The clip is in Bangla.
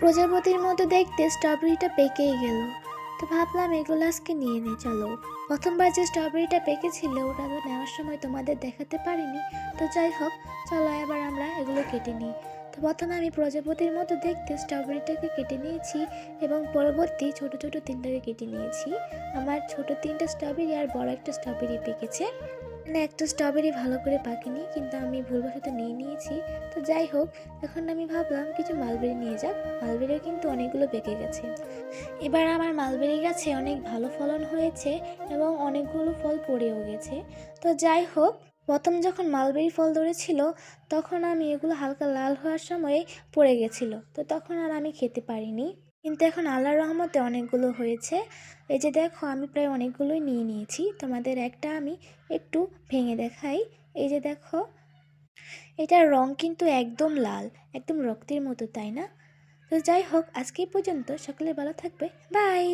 প্রজাপতির মতো দেখতে স্ট্রবেরিটা পেকেই গেল। তো ভাবলাম এগুলো আজকে নিয়ে নিই। চলো, প্রথমবার যে স্ট্রবেরিটা পেকেছিল ওটা তো নেওয়ার সময় তোমাদের দেখাতে পারিনি। তো যাই হোক, চলো এবার আমরা এগুলো কেটে নিই। তো প্রথমে আমি প্রজাপতির মতো দেখতে স্ট্রবেরিটাকে কেটে নিয়েছি এবং পরবর্তী ছোট ছোট তিনটাকে কেটে নিয়েছি। আমার ছোট তিনটা স্ট্রবেরি আর বড় একটা স্ট্রবেরি পেকেছে। মানে একটা স্ট্রবেরি ভালো করে পাকেনি, কিন্তু আমি ভুলবশত নিয়ে নিয়েছি। তো যাই হোক, এখন আমি ভাবলাম কিছু মালবেরি নিয়ে যাক। মালবেরিও কিন্তু অনেকগুলো পেকে গেছে। এবার আমার মালবেরি গাছে অনেক ভালো ফলন হয়েছে এবং অনেকগুলো ফল পড়েও গেছে। তো যাই হোক, প্রথম যখন মালবেরি ফল ধরেছিল তখন আমি এগুলো হালকা লাল হওয়ার সময়ে পড়ে গেছিলো, তো তখন আর আমি খেতে পারিনি। কিন্তু এখন আল্লাহর রহমতে অনেকগুলো হয়েছে। এই যে দেখো, আমি প্রায় অনেকগুলোই নিয়ে নিয়েছি। তোমাদের একটা আমি একটু ভেঙে দেখাই। এই যে দেখো, এটার রং কিন্তু একদম লাল, একদম রক্তের মতো, তাই না? তো যাই হোক, আজকে এই পর্যন্ত। সকলে ভালো থাকবে। বাই।